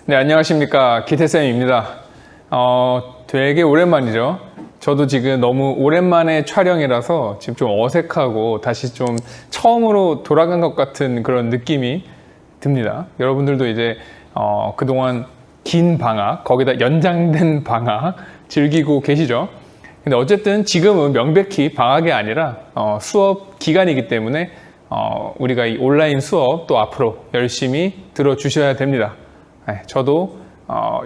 네, 안녕하십니까. 기태쌤입니다. 되게 오랜만이죠. 저도 지금 너무 오랜만에 촬영이라서 지금 좀 어색하고 다시 좀 처음으로 돌아간 것 같은 그런 느낌이 듭니다. 여러분들도 이제 그동안 긴 방학, 거기다 연장된 방학 즐기고 계시죠? 근데 어쨌든 지금은 명백히 방학이 아니라 수업 기간이기 때문에 우리가 이 온라인 수업 또 앞으로 열심히 들어주셔야 됩니다. 네, 저도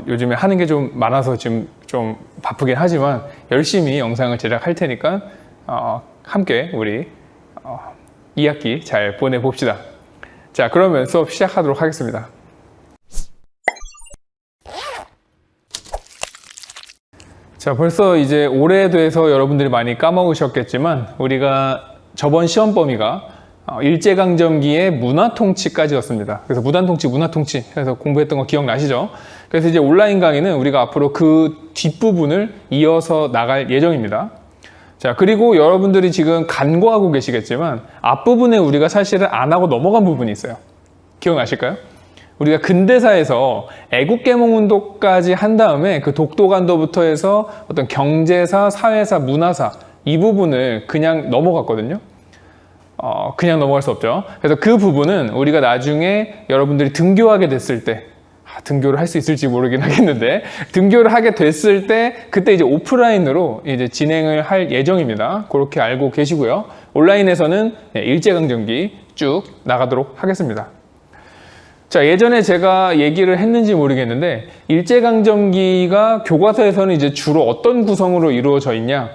요즘에 하는 게 좀 많아서 지금 좀 바쁘긴 하지만 열심히 영상을 제작할 테니까 함께 우리 2학기 잘 보내봅시다. 자, 그러면 수업 시작하도록 하겠습니다. 자, 벌써 이제 올해에 대해서 여러분들이 많이 까먹으셨겠지만 우리가 저번 시험 범위가 일제강점기의 문화통치까지였습니다. 그래서 무단통치, 문화통치 해서 공부했던 거 기억나시죠? 그래서 이제 온라인 강의는 우리가 앞으로 그 뒷부분을 이어서 나갈 예정입니다. 자, 그리고 여러분들이 지금 간과하고 계시겠지만 앞부분에 우리가 사실은 안 하고 넘어간 부분이 있어요. 기억나실까요? 우리가 근대사에서 애국개몽운동까지 한 다음에 그 독도간도부터 해서 어떤 경제사, 사회사, 문화사 이 부분을 그냥 넘어갔거든요. 그냥 넘어갈 수 없죠. 그래서 그 부분은 우리가 나중에 여러분들이 등교하게 됐을 때, 등교를 할 수 있을지 모르긴 하겠는데, 등교를 하게 됐을 때, 그때 이제 오프라인으로 이제 진행을 할 예정입니다. 그렇게 알고 계시고요. 온라인에서는 일제강점기 쭉 나가도록 하겠습니다. 자, 예전에 제가 얘기를 했는지 모르겠는데, 일제강점기가 교과서에서는 이제 주로 어떤 구성으로 이루어져 있냐,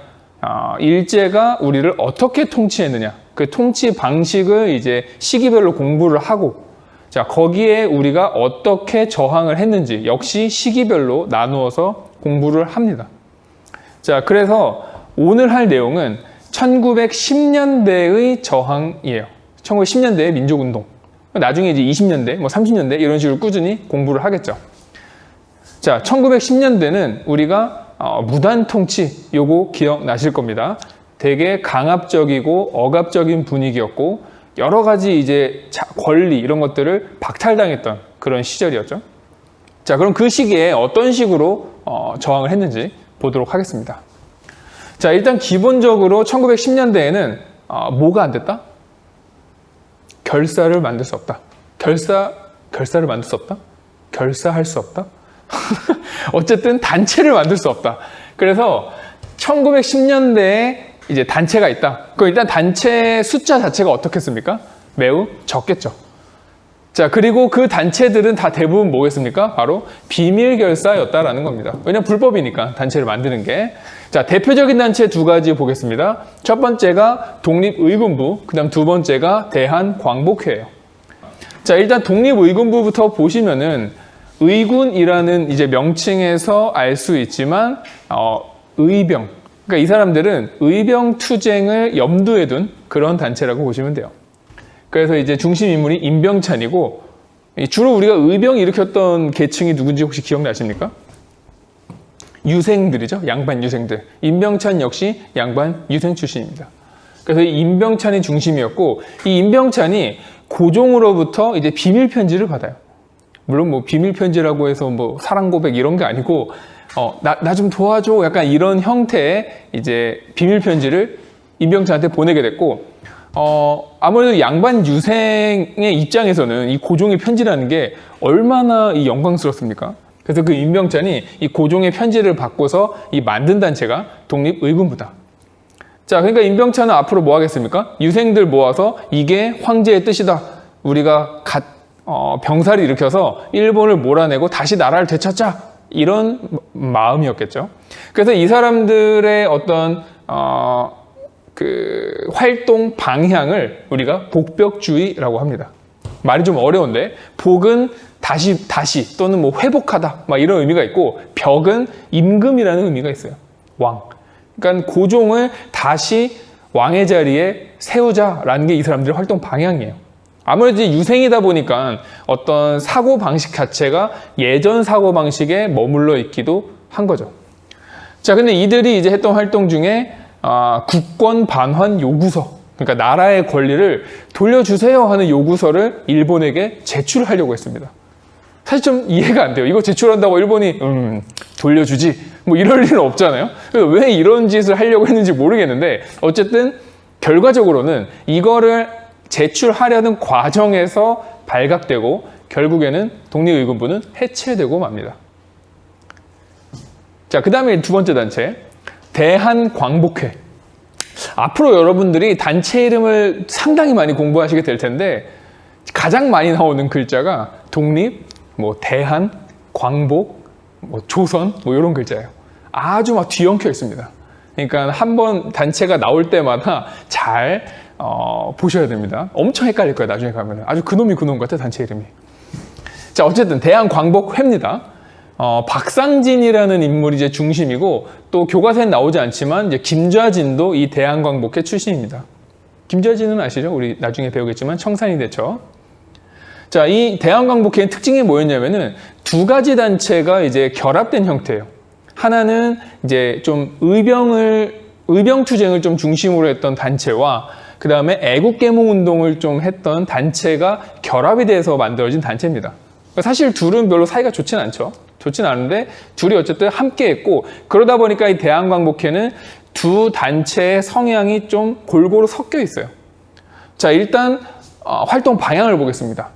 일제가 우리를 어떻게 통치했느냐, 그 통치 방식을 이제 시기별로 공부를 하고, 자, 거기에 우리가 어떻게 저항을 했는지 역시 시기별로 나누어서 공부를 합니다. 자, 그래서 오늘 할 내용은 1910년대의 저항이에요. 1910년대의 민족운동. 나중에 이제 20년대, 뭐 30년대 이런 식으로 꾸준히 공부를 하겠죠. 자, 1910년대는 우리가 무단통치, 요거 기억나실 겁니다. 되게 강압적이고 억압적인 분위기였고 여러 가지 이제 권리 이런 것들을 박탈당했던 그런 시절이었죠. 자, 그럼 그 시기에 어떤 식으로 저항을 했는지 보도록 하겠습니다. 자, 일단 기본적으로 1910년대에는 뭐가 안 됐다? 결사를 만들 수 없다. 결사를 만들 수 없다? 결사할 수 없다? 어쨌든 단체를 만들 수 없다. 그래서 1910년대에 이제 단체가 있다. 그럼 일단 단체 숫자 자체가 어떻겠습니까? 매우 적겠죠. 자, 그리고 그 단체들은 다 대부분 뭐겠습니까? 바로 비밀결사였다라는 겁니다. 왜냐면 불법이니까 단체를 만드는 게. 자, 대표적인 단체 두 가지 보겠습니다. 첫 번째가 독립의군부, 그 다음 두 번째가 대한광복회예요. 자, 일단 독립의군부부터 보시면은 의군이라는 이제 명칭에서 알 수 있지만 의병, 그러니까 이 사람들은 의병 투쟁을 염두에 둔 그런 단체라고 보시면 돼요. 그래서 이제 중심 인물이 임병찬이고 주로 우리가 의병 일으켰던 계층이 누군지 혹시 기억나십니까? 유생들이죠. 양반 유생들. 임병찬 역시 양반 유생 출신입니다. 그래서 이 임병찬이 중심이었고 이 임병찬이 고종으로부터 이제 비밀 편지를 받아요. 물론 뭐 비밀 편지라고 해서 뭐 사랑 고백 이런 게 아니고 나 좀 도와줘 약간 이런 형태의 이제 비밀 편지를 임병찬한테 보내게 됐고 아무래도 양반 유생의 입장에서는 이 고종의 편지라는 게 얼마나 이 영광스럽습니까? 그래서 그 임병찬이 이 고종의 편지를 받고서 이 만든 단체가 독립의군부다. 자, 그러니까 임병찬은 앞으로 뭐 하겠습니까? 유생들 모아서 이게 황제의 뜻이다. 우리가 병사를 일으켜서 일본을 몰아내고 다시 나라를 되찾자. 이런 마음이었겠죠. 그래서 이 사람들의 어떤 그 활동 방향을 우리가 복벽주의라고 합니다. 말이 좀 어려운데 복은 다시 또는 뭐 회복하다 막 이런 의미가 있고 벽은 임금이라는 의미가 있어요. 왕. 그러니까 고종을 다시 왕의 자리에 세우자라는 게 이 사람들의 활동 방향이에요. 아무래도 유생이다 보니까 어떤 사고방식 자체가 예전 사고방식에 머물러 있기도 한 거죠. 자, 근데 이들이 이제 했던 활동 중에 국권 반환 요구서, 그러니까 나라의 권리를 돌려주세요 하는 요구서를 일본에게 제출하려고 했습니다. 사실 좀 이해가 안 돼요. 이거 제출한다고 일본이 돌려주지 뭐 이럴 일은 없잖아요. 그래서 왜 이런 짓을 하려고 했는지 모르겠는데 어쨌든 결과적으로는 이거를 제출하려는 과정에서 발각되고 결국에는 독립의금부는 해체되고 맙니다. 자, 그 다음에 두 번째 단체, 대한광복회. 앞으로 여러분들이 단체 이름을 상당히 많이 공부하시게 될 텐데 가장 많이 나오는 글자가 독립, 뭐 대한, 광복, 뭐 조선 뭐 이런 글자예요. 아주 막 뒤엉켜 있습니다. 그러니까 한번 단체가 나올 때마다 잘 보셔야 됩니다. 엄청 헷갈릴 거예요. 나중에 가면 아주 그놈이 그놈 같아 단체 이름이. 자, 어쨌든 대한광복회입니다. 박상진이라는 인물이 이제 중심이고 또 교과서엔 나오지 않지만 이제 김좌진도 이 대한광복회 출신입니다. 김좌진은 아시죠? 우리 나중에 배우겠지만 청산이 대처. 자, 이 대한광복회의 특징이 뭐였냐면은 두 가지 단체가 이제 결합된 형태예요. 하나는 이제 좀 의병투쟁을 좀 중심으로 했던 단체와 그 다음에 애국계몽운동을 좀 했던 단체가 결합이 돼서 만들어진 단체입니다. 사실 둘은 별로 사이가 좋진 않죠. 좋진 않은데 둘이 어쨌든 함께 했고 그러다 보니까 이 대한광복회는 두 단체의 성향이 좀 골고루 섞여 있어요. 자, 일단 활동 방향을 보겠습니다.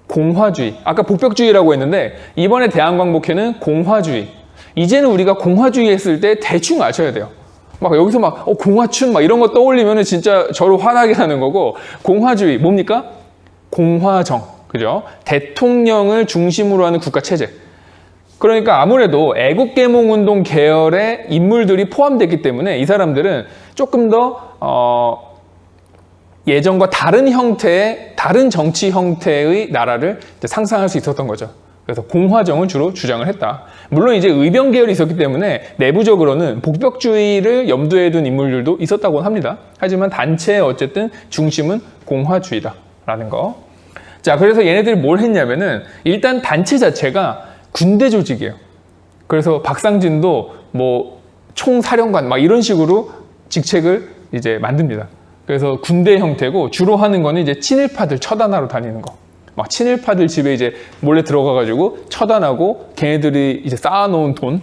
공화주의. 아까 복벽주의라고 했는데 이번에 대한광복회는 공화주의. 이제는 우리가 공화주의 했을 때 대충 아셔야 돼요. 막 여기서 막 공화춘 막 이런 거 떠올리면 진짜 저를 화나게 하는 거고 공화주의 뭡니까? 공화정. 그죠? 대통령을 중심으로 하는 국가 체제. 그러니까 아무래도 애국계몽운동 계열의 인물들이 포함됐기 때문에 이 사람들은 조금 더 예전과 다른 형태의 다른 정치 형태의 나라를 상상할 수 있었던 거죠. 그래서 공화정을 주로 주장을 했다. 물론 이제 의병 계열이 있었기 때문에 내부적으로는 복벽주의를 염두에 둔 인물들도 있었다고 합니다. 하지만 단체의 어쨌든 중심은 공화주의다라는 거. 자, 그래서 얘네들이 뭘 했냐면은 일단 단체 자체가 군대 조직이에요. 그래서 박상진도 뭐 총사령관 막 이런 식으로 직책을 이제 만듭니다. 그래서 군대 형태고 주로 하는 거는 이제 친일파들 처단하러 다니는 거. 막 친일파들 집에 이제 몰래 들어가가지고 처단하고 걔네들이 이제 쌓아놓은 돈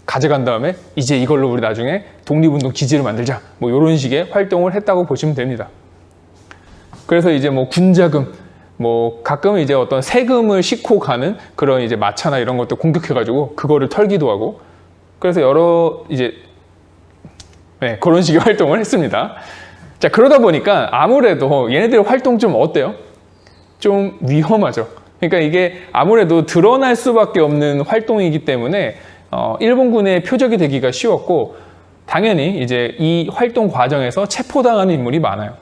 가져간 다음에 이제 이걸로 우리 나중에 독립운동 기지를 만들자. 뭐 이런 식의 활동을 했다고 보시면 됩니다. 그래서 이제 뭐 군자금, 뭐 가끔 이제 어떤 세금을 싣고 가는 그런 이제 마차나 이런 것도 공격해가지고 그거를 털기도 하고 그래서 여러 이제 그런 식의 활동을 했습니다. 자, 그러다 보니까 아무래도 얘네들 활동 좀 어때요? 좀 위험하죠. 그러니까 이게 아무래도 드러날 수밖에 없는 활동이기 때문에 일본군의 표적이 되기가 쉬웠고 당연히 이제 이 활동 과정에서 체포당하는 인물이 많아요.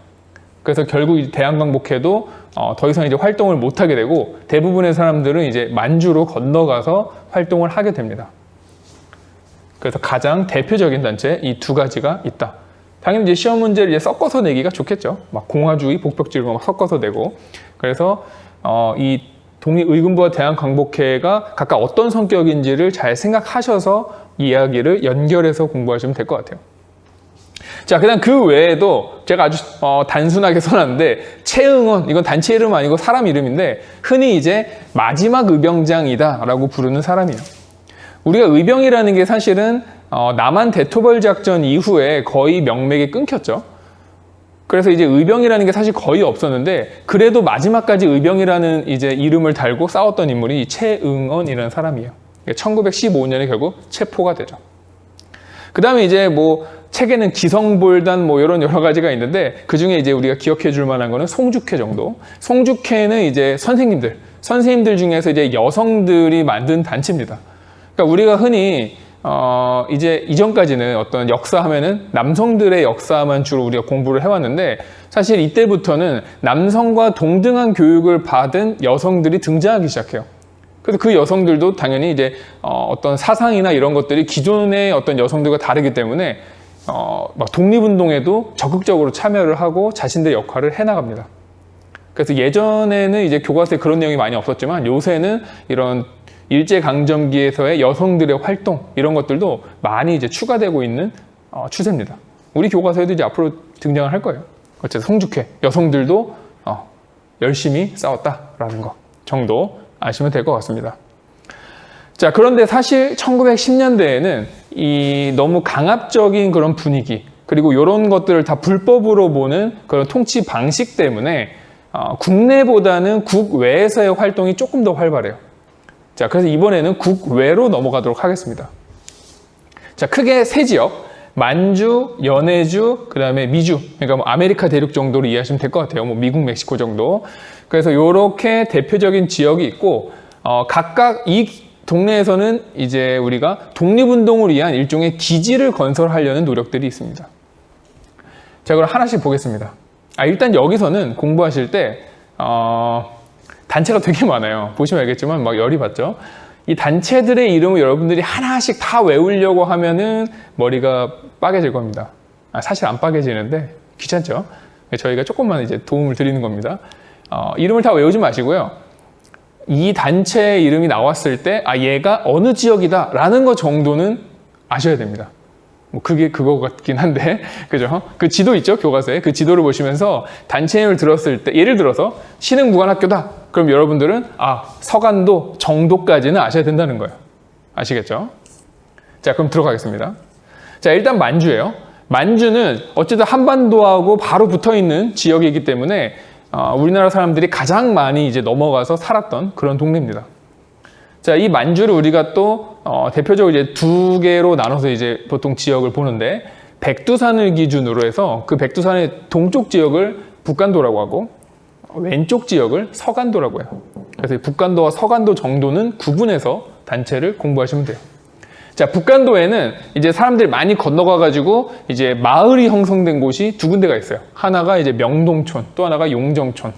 그래서 결국 대한광복회도 더 이상 이제 활동을 못하게 되고 대부분의 사람들은 이제 만주로 건너가서 활동을 하게 됩니다. 그래서 가장 대표적인 단체 이 두 가지가 있다. 당연히 이제 시험 문제를 이제 섞어서 내기가 좋겠죠. 막 공화주의, 복벽주의 막 섞어서 내고. 그래서 이 독립의금부와 대한광복회가 각각 어떤 성격인지를 잘 생각하셔서 이야기를 연결해서 공부하시면 될 것 같아요. 자, 그다음 그 외에도 제가 아주 단순하게 써놨는데 최응원, 이건 단체 이름 아니고 사람 이름인데 흔히 이제 마지막 의병장이다라고 부르는 사람이에요. 우리가 의병이라는 게 사실은 남한 대토벌 작전 이후에 거의 명맥이 끊겼죠. 그래서 이제 의병이라는 게 사실 거의 없었는데 그래도 마지막까지 의병이라는 이제 이름을 달고 싸웠던 인물이 최응원이라는 사람이에요. 1915년에 결국 체포가 되죠. 그 다음에 이제 뭐 책에는 기성볼단 뭐 이런 여러 가지가 있는데 그 중에 이제 우리가 기억해 줄 만한 거는 송죽회 정도. 송죽회는 이제 선생님들 중에서 이제 여성들이 만든 단체입니다. 그러니까 우리가 흔히 이제 이전까지는 어떤 역사 하면은 남성들의 역사만 주로 우리가 공부를 해왔는데 사실 이때부터는 남성과 동등한 교육을 받은 여성들이 등장하기 시작해요. 그래서 그 여성들도 당연히 이제 어떤 사상이나 이런 것들이 기존의 어떤 여성들과 다르기 때문에 막 독립운동에도 적극적으로 참여를 하고 자신들의 역할을 해나갑니다. 그래서 예전에는 이제 교과서에 그런 내용이 많이 없었지만 요새는 이런 일제강점기에서의 여성들의 활동 이런 것들도 많이 이제 추가되고 있는 추세입니다. 우리 교과서에도 이제 앞으로 등장을 할 거예요. 어쨌든 송죽회 여성들도 열심히 싸웠다라는 거 정도 아시면 될 것 같습니다. 자, 그런데 사실 1910년대에는 이 너무 강압적인 그런 분위기, 그리고 이런 것들을 다 불법으로 보는 그런 통치 방식 때문에 국내보다는 국외에서의 활동이 조금 더 활발해요. 자, 그래서 이번에는 국외로 넘어가도록 하겠습니다. 자, 크게 세 지역, 만주, 연해주, 그 다음에 미주, 그러니까 뭐 아메리카 대륙 정도로 이해하시면 될 것 같아요. 뭐 미국, 멕시코 정도. 그래서 이렇게 대표적인 지역이 있고, 각각 이 동네에서는 이제 우리가 독립운동을 위한 일종의 기지를 건설하려는 노력들이 있습니다. 자, 그럼 하나씩 보겠습니다. 일단 여기서는 공부하실 때, 단체가 되게 많아요. 보시면 알겠지만 막 열이 받죠. 이 단체들의 이름을 여러분들이 하나씩 다 외우려고 하면은 머리가 빠개질 겁니다. 사실 안 빠개지는데 귀찮죠? 저희가 조금만 이제 도움을 드리는 겁니다. 이름을 다 외우지 마시고요. 이 단체 이름이 나왔을 때, 얘가 어느 지역이다 라는 것 정도는 아셔야 됩니다. 뭐 그게 그거 같긴 한데, 그죠? 그 지도 있죠? 교과서에. 그 지도를 보시면서 단체 이름을 들었을 때, 예를 들어서 신흥무관학교다. 그럼 여러분들은 서간도 정도까지는 아셔야 된다는 거예요. 아시겠죠? 자, 그럼 들어가겠습니다. 자, 일단 만주예요. 만주는 어쨌든 한반도하고 바로 붙어 있는 지역이기 때문에 우리나라 사람들이 가장 많이 이제 넘어가서 살았던 그런 동네입니다. 자, 이 만주를 우리가 또 대표적으로 이제 두 개로 나눠서 이제 보통 지역을 보는데, 백두산을 기준으로 해서 그 백두산의 동쪽 지역을 북간도라고 하고 왼쪽 지역을 서간도라고 해요. 그래서 북간도와 서간도 정도는 구분해서 단체를 공부하시면 돼요. 자, 북간도에는 이제 사람들이 많이 건너가가지고 이제 마을이 형성된 곳이 두 군데가 있어요. 하나가 이제 명동촌, 또 하나가 용정촌.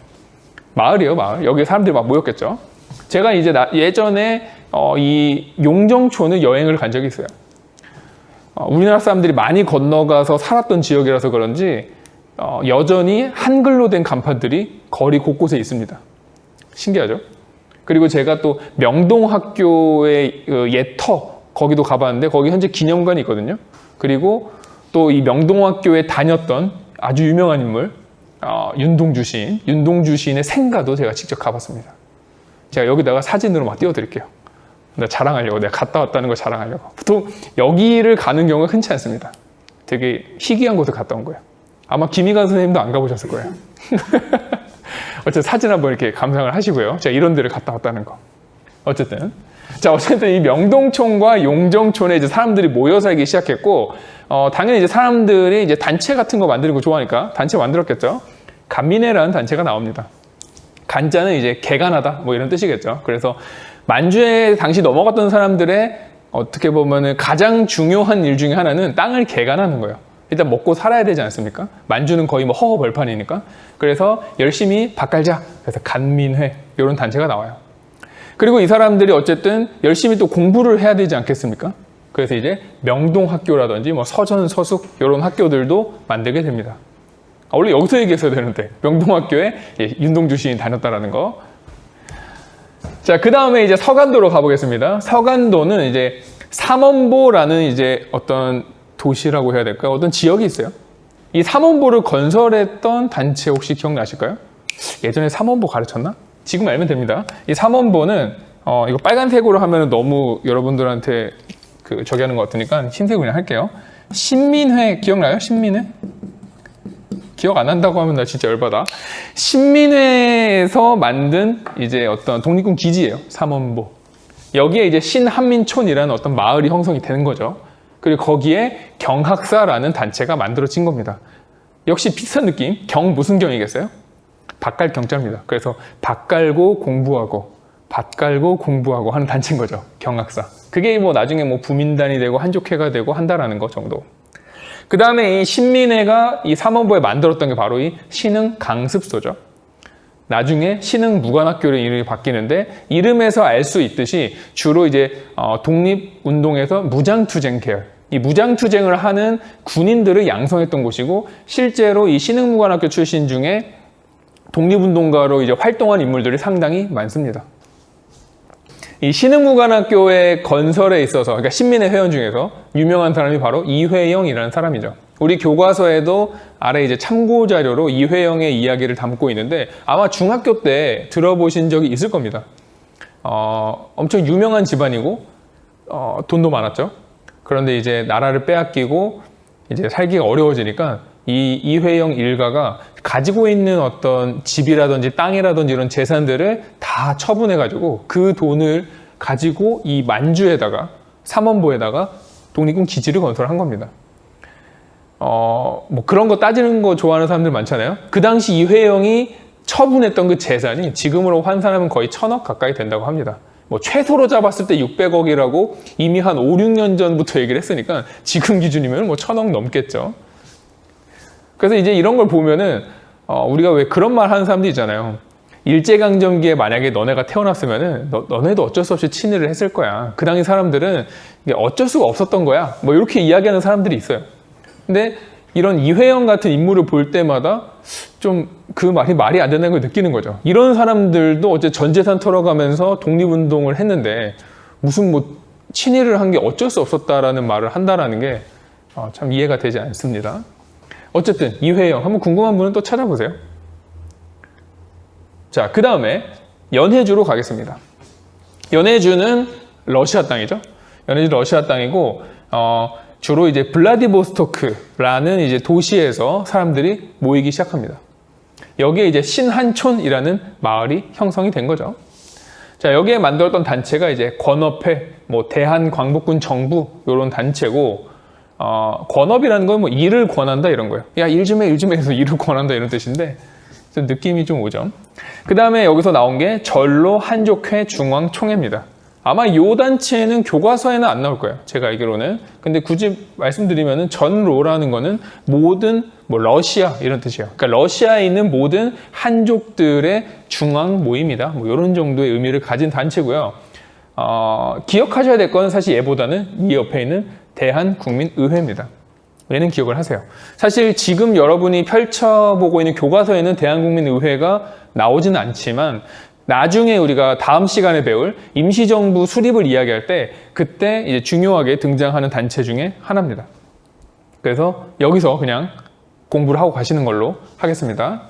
마을이에요, 마을. 여기 사람들이 막 모였겠죠. 제가 이제 예전에 이 용정촌을 여행을 간 적이 있어요. 우리나라 사람들이 많이 건너가서 살았던 지역이라서 그런지 여전히 한글로 된 간판들이 거리 곳곳에 있습니다. 신기하죠? 그리고 제가 또 명동학교의 옛터 거기도 가봤는데 거기 현재 기념관이 있거든요. 그리고 또 이 명동학교에 다녔던 아주 유명한 인물 윤동주 시인의 생가도 제가 직접 가봤습니다. 제가 여기다가 사진으로 막 띄워드릴게요. 내가 자랑하려고, 내가 갔다 왔다는 걸 자랑하려고. 보통 여기를 가는 경우가 흔치 않습니다. 되게 희귀한 곳을 갔다 온 거예요. 아마 김희관 선생님도 안 가보셨을 거예요. 어쨌든 사진 한번 이렇게 감상을 하시고요. 제가 이런 데를 갔다 왔다는 거. 어쨌든 이 명동촌과 용정촌에 이제 사람들이 모여 살기 시작했고, 당연히 이제 사람들이 이제 단체 같은 거 만드는 거 좋아하니까 단체 만들었겠죠. 간민회라는 단체가 나옵니다. 간자는 이제 개간하다 뭐 이런 뜻이겠죠. 그래서 만주에 당시 넘어갔던 사람들의 어떻게 보면은 가장 중요한 일 중에 하나는 땅을 개간하는 거예요. 일단 먹고 살아야 되지 않습니까? 만주는 거의 뭐 허허벌판이니까. 그래서 열심히 밥 갈자. 그래서 간민회 이런 단체가 나와요. 그리고 이 사람들이 어쨌든 열심히 또 공부를 해야 되지 않겠습니까? 그래서 이제 명동학교라든지 뭐 서전, 서숙 이런 학교들도 만들게 됩니다. 원래 여기서 얘기했어야 되는데 명동학교에 윤동주 시인 다녔다라는 거. 자, 그 다음에 이제 서간도로 가보겠습니다. 서간도는 이제 삼원보라는 이제 어떤 도시라고 해야 될까요? 어떤 지역이 있어요. 이 삼원보를 건설했던 단체 혹시 기억나실까요? 예전에 삼원보 가르쳤나? 지금 알면 됩니다. 이 삼원보는 이거 빨간색으로 하면 너무 여러분들한테 저기 하는 것 같으니까 흰색으로 그냥 할게요. 신민회 기억나요? 신민회? 기억 안 한다고 하면 나 진짜 열받아. 신민회에서 만든 이제 어떤 독립군 기지예요. 삼원보. 여기에 이제 신한민촌이라는 어떤 마을이 형성이 되는 거죠. 그리고 거기에 경학사라는 단체가 만들어진 겁니다. 역시 비슷한 느낌. 경 무슨 경이겠어요? 밭갈 경자입니다. 그래서 밭 갈고 공부하고 하는 단체인 거죠. 경학사. 그게 뭐 나중에 뭐 부민단이 되고 한족회가 되고 한다라는 거 정도. 그 다음에 이 신민회가 이 삼원보에 만들었던 게 바로 이 신흥강습소죠. 나중에 신흥무관학교로 이름이 바뀌는데, 이름에서 알 수 있듯이 주로 이제 독립운동에서 무장투쟁 계열, 이 무장투쟁을 하는 군인들을 양성했던 곳이고, 실제로 이 신흥무관학교 출신 중에 독립운동가로 이제 활동한 인물들이 상당히 많습니다. 이 신흥무관학교의 건설에 있어서, 그러니까 신민회 회원 중에서 유명한 사람이 바로 이회영이라는 사람이죠. 우리 교과서에도 아래 이제 참고 자료로 이회영의 이야기를 담고 있는데, 아마 중학교 때 들어보신 적이 있을 겁니다. 엄청 유명한 집안이고 돈도 많았죠. 그런데 이제 나라를 빼앗기고 이제 살기가 어려워지니까 이 이회영 일가가 가지고 있는 어떤 집이라든지 땅이라든지 이런 재산들을 다 처분해가지고 그 돈을 가지고 이 만주에다가 삼원보에다가 독립군 기지를 건설한 겁니다. 뭐 그런 거 따지는 거 좋아하는 사람들 많잖아요. 그 당시 이회영이 처분했던 그 재산이 지금으로 환산하면 거의 1000억 가까이 된다고 합니다. 뭐 최소로 잡았을 때 600억이라고 이미 한 5, 6년 전부터 얘기를 했으니까 지금 기준이면 뭐 1000억 넘겠죠. 그래서 이제 이런 걸 보면은 우리가 왜 그런 말 하는 사람들 있잖아요. 일제강점기에 만약에 너네가 태어났으면은 너네도 어쩔 수 없이 친일을 했을 거야. 그 당시 사람들은 이게 어쩔 수가 없었던 거야. 뭐 이렇게 이야기하는 사람들이 있어요. 근데 이런 이회영 같은 인물을 볼 때마다 좀 그 말이 안 된다는 걸 느끼는 거죠. 이런 사람들도 어째 전 재산 털어가면서 독립운동을 했는데 무슨 뭐 친일을 한 게 어쩔 수 없었다라는 말을 한다라는 게 참 이해가 되지 않습니다. 어쨌든 이회영 한번 궁금한 분은 또 찾아보세요. 자, 그 다음에 연해주로 가겠습니다. 연해주는 러시아 땅이죠. 연해주 러시아 땅이고 주로 이제 블라디보스토크라는 이제 도시에서 사람들이 모이기 시작합니다. 여기에 이제 신한촌이라는 마을이 형성이 된 거죠. 자, 여기에 만들었던 단체가 이제 권업회, 뭐 대한광복군 정부 이런 단체고, 권업이라는 건 뭐 일을 권한다 이런 거예요. 야, 일 좀 해 해서 일을 권한다 이런 뜻인데 느낌이 좀 오죠. 그 다음에 여기서 나온 게 전로 한족회 중앙총회입니다. 아마 이 단체는 교과서에는 안 나올 거예요. 제가 알기로는. 근데 굳이 말씀드리면은 전로라는 거는 모든 뭐 러시아 이런 뜻이에요. 그러니까 러시아에 있는 모든 한족들의 중앙 모임이다. 뭐 이런 정도의 의미를 가진 단체고요. 기억하셔야 될 건 사실 얘보다는 이 옆에 있는 대한국민의회입니다. 얘는 기억을 하세요. 사실 지금 여러분이 펼쳐보고 있는 교과서에는 대한국민의회가 나오지는 않지만 나중에 우리가 다음 시간에 배울 임시정부 수립을 이야기할 때 그때 이제 중요하게 등장하는 단체 중에 하나입니다. 그래서 여기서 그냥 공부를 하고 가시는 걸로 하겠습니다.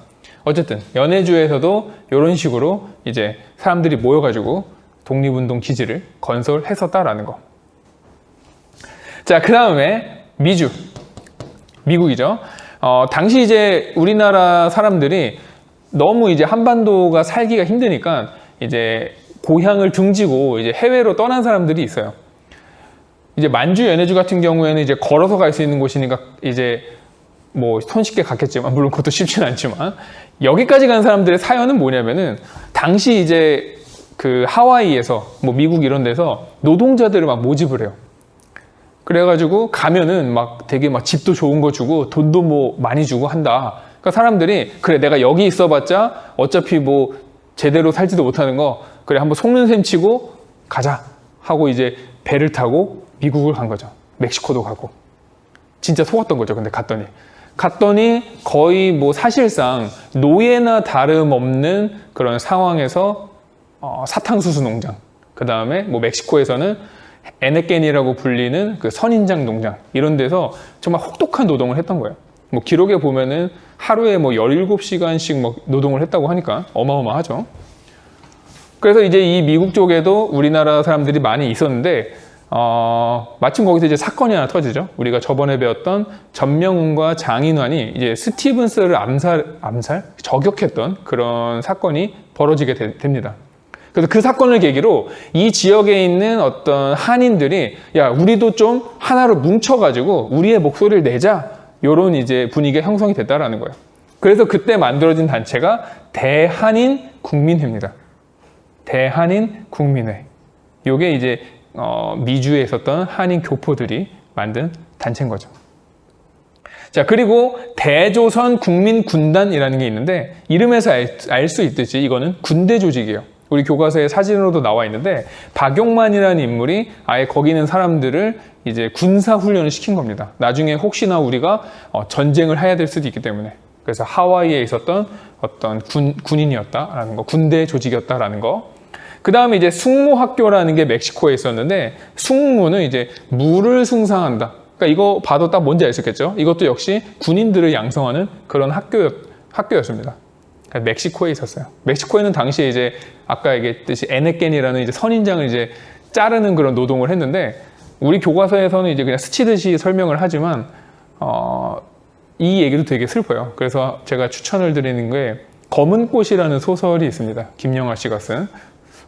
어쨌든 연해주에서도 이런 식으로 이제 사람들이 모여가지고 독립운동 기지를 건설했었다라는 거. 자, 그 다음에 미국이죠. 당시 이제 우리나라 사람들이 너무 이제 한반도가 살기가 힘드니까 이제 고향을 등지고 이제 해외로 떠난 사람들이 있어요. 이제 만주, 연해주 같은 경우에는 이제 걸어서 갈 수 있는 곳이니까 이제 뭐 손쉽게 갔겠지만, 물론 그것도 쉽지는 않지만, 여기까지 간 사람들의 사연은 뭐냐면은 당시 이제 그 하와이에서 뭐 미국 이런 데서 노동자들을 막 모집을 해요. 그래가지고 가면은 막 되게 막 집도 좋은 거 주고 돈도 뭐 많이 주고 한다. 그러니까 사람들이 그래 내가 여기 있어봤자 어차피 뭐 제대로 살지도 못하는 거 그래 한번 속는 셈 치고 가자 하고 이제 배를 타고 미국을 간 거죠. 멕시코도 가고 진짜 속았던 거죠. 근데 갔더니 거의 뭐 사실상 노예나 다름없는 그런 상황에서 사탕수수 농장, 그 다음에 뭐 멕시코에서는 에네켄이라고 불리는 그 선인장 농장 이런 데서 정말 혹독한 노동을 했던 거예요. 뭐 기록에 보면은 하루에 뭐 17시간씩 뭐 노동을 했다고 하니까 어마어마하죠. 그래서 이제 이 미국 쪽에도 우리나라 사람들이 많이 있었는데 마침 거기서 이제 사건이 하나 터지죠. 우리가 저번에 배웠던 전명훈과 장인환이 이제 스티븐스를 저격했던 그런 사건이 벌어지게 됩니다. 그래서 그 사건을 계기로 이 지역에 있는 어떤 한인들이 야, 우리도 좀 하나로 뭉쳐가지고 우리의 목소리를 내자. 요런 이제 분위기가 형성이 됐다라는 거예요. 그래서 그때 만들어진 단체가 대한인 국민회입니다. 대한인 국민회. 요게 이제 미주에 있었던 한인 교포들이 만든 단체인 거죠. 자, 그리고 대조선 국민군단이라는 게 있는데 이름에서 알 수 있듯이 이거는 군대 조직이에요. 우리 교과서에 사진으로도 나와 있는데 박용만이라는 인물이 아예 거기 있는 사람들을 이제 군사 훈련을 시킨 겁니다. 나중에 혹시나 우리가 전쟁을 해야 될 수도 있기 때문에. 그래서 하와이에 있었던 어떤 군인이었다라는 거, 군대 조직이었다라는 거. 그 다음에 이제 숙모학교라는 게 멕시코에 있었는데 숙모는 이제 물을 숭상한다. 그러니까 이거 봐도 딱 뭔지 알 수 있겠죠? 이것도 역시 군인들을 양성하는 그런 학교였습니다. 멕시코에 있었어요. 멕시코에는 당시에 이제 아까 얘기했듯이 에네켄이라는 이제 선인장을 이제 자르는 그런 노동을 했는데 우리 교과서에서는 이제 그냥 스치듯이 설명을 하지만 이 얘기도 되게 슬퍼요. 그래서 제가 추천을 드리는 게 검은 꽃이라는 소설이 있습니다. 김영하 씨가 쓴.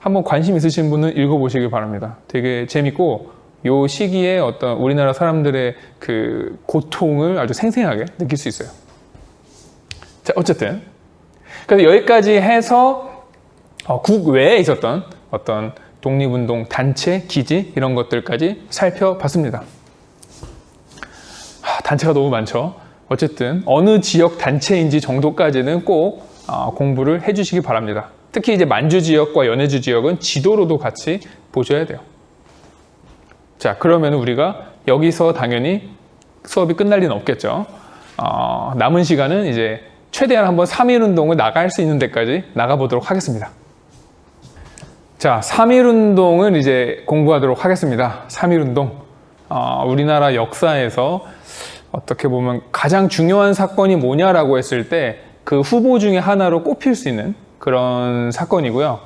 한번 관심 있으신 분은 읽어보시길 바랍니다. 되게 재밌고 요 시기에 어떤 우리나라 사람들의 그 고통을 아주 생생하게 느낄 수 있어요. 자, 어쨌든 그래서 여기까지 해서 국외에 있었던 어떤 독립운동 단체, 기지 이런 것들까지 살펴봤습니다. 단체가 너무 많죠. 어쨌든 어느 지역 단체인지 정도까지는 꼭 공부를 해주시기 바랍니다. 특히 이제 만주 지역과 연해주 지역은 지도로도 같이 보셔야 돼요. 자, 그러면 우리가 여기서 당연히 수업이 끝날 리는 없겠죠. 남은 시간은 이제 최대한 한번 3.1운동을 나갈 수 있는 데까지 나가보도록 하겠습니다. 자, 3.1운동을 이제 공부하도록 하겠습니다. 3.1운동. 우리나라 역사에서 어떻게 보면 가장 중요한 사건이 뭐냐라고 했을 때 그 후보 중에 하나로 꼽힐 수 있는 그런 사건이고요.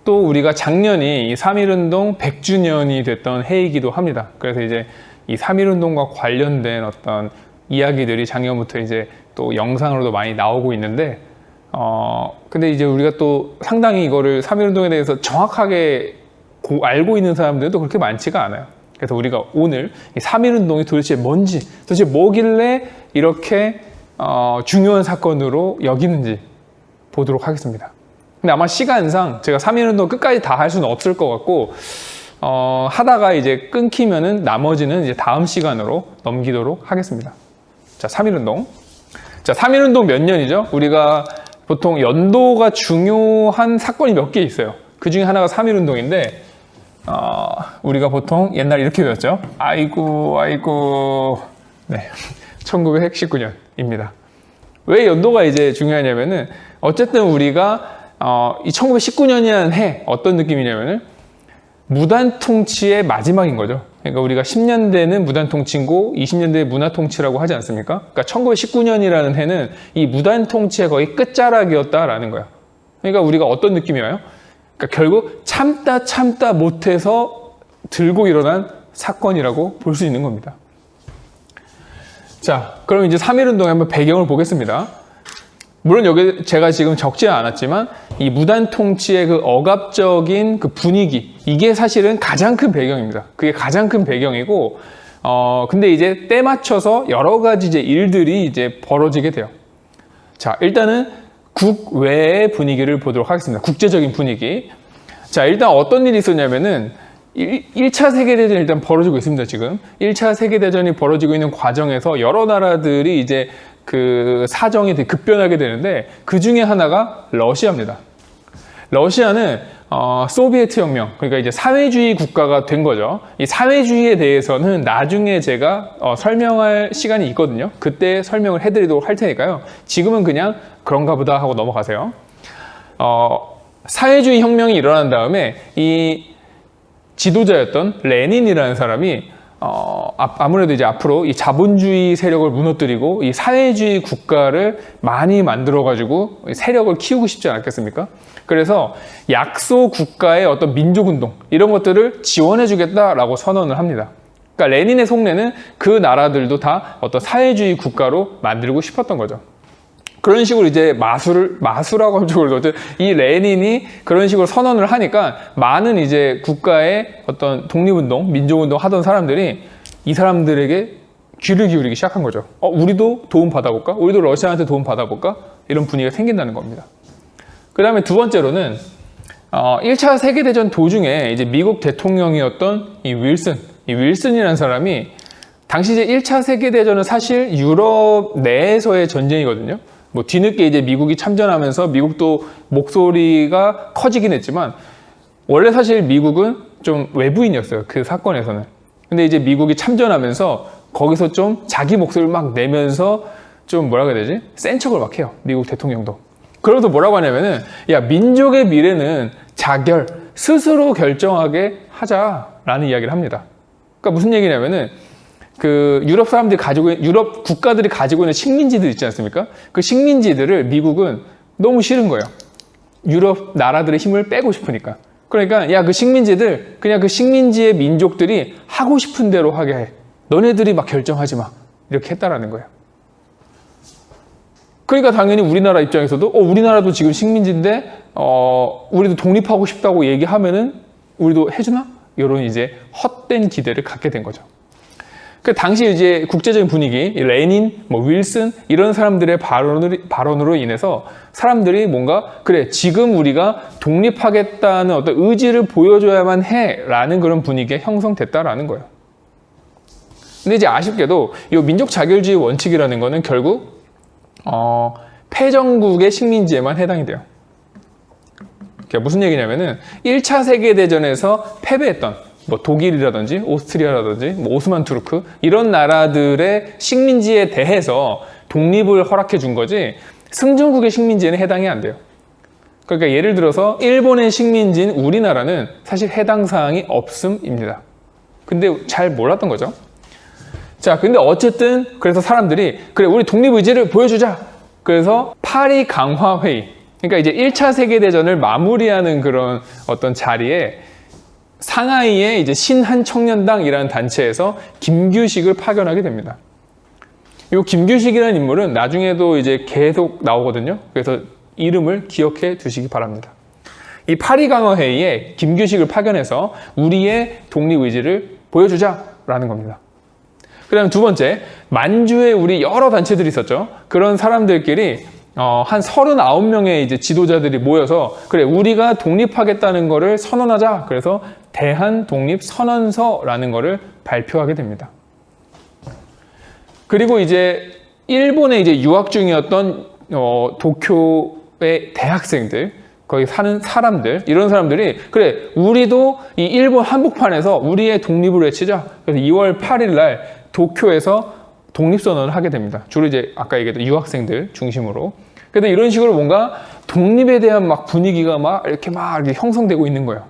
또 우리가 작년이 이 3.1운동 100주년이 됐던 해이기도 합니다. 그래서 이제 이 3.1운동과 관련된 어떤 이야기들이 작년부터 이제 또 영상으로도 많이 나오고 있는데 근데 이제 우리가 또 상당히 이거를 3.1운동에 대해서 정확하게 알고 있는 사람들도 그렇게 많지가 않아요. 그래서 우리가 오늘 이 3.1운동이 도대체 뭔지, 도대체 뭐길래 이렇게 중요한 사건으로 여기는지 보도록 하겠습니다. 근데 아마 시간상 제가 3.1운동 끝까지 다 할 수는 없을 것 같고 하다가 이제 끊기면은 나머지는 이제 다음 시간으로 넘기도록 하겠습니다. 자, 3.1운동. 자, 3.1운동 몇 년이죠? 우리가 보통 연도가 중요한 사건이 몇 개 있어요. 그 중에 하나가 3.1운동인데 우리가 보통 옛날에 이렇게 배웠죠. 아이고 네, 1919년입니다. 왜 연도가 이제 중요하냐면은 어쨌든 우리가 이 1919년이라는 해 어떤 느낌이냐면은 무단통치의 마지막인 거죠. 그러니까 우리가 10년대는 무단통치고 20년대 문화통치라고 하지 않습니까? 그러니까 1919년이라는 해는 이 무단통치의 거의 끝자락이었다라는 거야. 그러니까 우리가 어떤 느낌이 와요? 그러니까 결국 참다 못해서 들고 일어난 사건이라고 볼 수 있는 겁니다. 자, 그럼 이제 3.1운동의 한번 배경을 보겠습니다. 물론 여기 제가 지금 적지 않았지만 이 무단통치의 그 억압적인 그 분위기, 이게 사실은 가장 큰 배경입니다. 그게 가장 큰 배경이고 근데 이제 때 맞춰서 여러 가지 이제 일들이 이제 벌어지게 돼요. 자, 일단은 국외의 분위기를 보도록 하겠습니다. 국제적인 분위기. 자, 일단 어떤 일이 있었냐면은 1차 세계대전이 일단 벌어지고 있습니다, 지금. 1차 세계대전이 벌어지고 있는 과정에서 여러 나라들이 이제 그 사정이 되게 급변하게 되는데 그 중에 하나가 러시아입니다. 러시아는 소비에트 혁명, 그러니까 이제 사회주의 국가가 된 거죠. 이 사회주의에 대해서는 나중에 제가 설명할 시간이 있거든요. 그때 설명을 해드리도록 할 테니까요. 지금은 그냥 그런가 보다 하고 넘어가세요. 사회주의 혁명이 일어난 다음에 이 지도자였던 레닌이라는 사람이 아무래도 이제 앞으로 이 자본주의 세력을 무너뜨리고 이 사회주의 국가를 많이 만들어가지고 세력을 키우고 싶지 않았겠습니까? 그래서 약소 국가의 어떤 민족운동 이런 것들을 지원해주겠다라고 선언을 합니다. 그러니까 레닌의 속내는 그 나라들도 다 어떤 사회주의 국가로 만들고 싶었던 거죠. 그런 식으로 이제 마수라고 하면 좀 그러죠. 이 레닌이 그런 식으로 선언을 하니까 많은 이제 국가의 어떤 독립운동, 민족운동 하던 사람들이 이 사람들에게 귀를 기울이기 시작한 거죠. 우리도 도움 받아볼까? 우리도 러시아한테 도움 받아볼까? 이런 분위기가 생긴다는 겁니다. 그 다음에 두 번째로는 1차 세계대전 도중에 이제 미국 대통령이었던 이 윌슨이라는 사람이 당시 이제 1차 세계대전은 사실 유럽 내에서의 전쟁이거든요. 뭐 뒤늦게 이제 미국이 참전하면서 미국도 목소리가 커지긴 했지만 원래 사실 미국은 좀 외부인이었어요. 그 사건에서는. 근데 이제 미국이 참전하면서 거기서 좀 자기 목소리를 막 내면서 좀 뭐라고 해야 되지? 센 척을 막 해요. 미국 대통령도. 그러면서 뭐라고 하냐면은 야, 민족의 미래는 자결, 스스로 결정하게 하자라는 이야기를 합니다. 그러니까 무슨 얘기냐면은 그 유럽 국가들이 가지고 있는 식민지들 있지 않습니까? 그 식민지들을 미국은 너무 싫은 거예요. 유럽 나라들의 힘을 빼고 싶으니까. 그러니까 야, 그 식민지들 그냥 그 식민지의 민족들이 하고 싶은 대로 하게 해. 너네들이 막 결정하지 마. 이렇게 했다라는 거예요. 그러니까 당연히 우리나라 입장에서도 우리나라도 지금 식민지인데 우리도 독립하고 싶다고 얘기하면은 우리도 해주나? 이런 이제 헛된 기대를 갖게 된 거죠. 그 당시 이제 국제적인 분위기, 레닌, 윌슨 이런 사람들의 발언으로 인해서 사람들이 뭔가 그래 지금 우리가 독립하겠다는 어떤 의지를 보여줘야만 해라는 그런 분위기가 형성됐다라는 거예요. 근데 이제 아쉽게도 이 민족 자결주의 원칙이라는 거는 결국 패전국의 식민지에만 해당이 돼요. 그게 무슨 얘기냐면은 1차 세계대전에서 패배했던 독일이라든지 오스트리아라든지 오스만 투르크 이런 나라들의 식민지에 대해서 독립을 허락해 준 거지 승전국의 식민지에는 해당이 안 돼요. 그러니까 예를 들어서 일본의 식민지인 우리나라는 사실 해당 사항이 없음입니다. 근데 잘 몰랐던 거죠. 자, 근데 어쨌든 그래서 사람들이 그래 우리 독립 의지를 보여주자. 그래서 파리 강화 회의, 그러니까 이제 1차 세계대전을 마무리하는 그런 어떤 자리에 상하이의 이제 신한청년당이라는 단체에서 김규식을 파견하게 됩니다. 이 김규식이라는 인물은 나중에도 이제 계속 나오거든요. 그래서 이름을 기억해 두시기 바랍니다. 이 파리 강화 회의에 김규식을 파견해서 우리의 독립 의지를 보여주자라는 겁니다. 그 다음 두 번째, 만주에 우리 여러 단체들이 있었죠. 그런 사람들끼리 한 39명의 이제 지도자들이 모여서 그래 우리가 독립하겠다는 거를 선언하자. 그래서 대한 독립 선언서라는 거를 발표하게 됩니다. 그리고 이제 일본에 이제 유학 중이었던 도쿄의 대학생들, 거기 사는 사람들, 이런 사람들이 그래 우리도 이 일본 한복판에서 우리의 독립을 외치자. 그래서 2월 8일 날 도쿄에서 독립선언을 하게 됩니다. 주로 이제 아까 얘기했던 유학생들 중심으로. 근데 이런 식으로 뭔가 독립에 대한 막 분위기가 막 이렇게 형성되고 있는 거예요.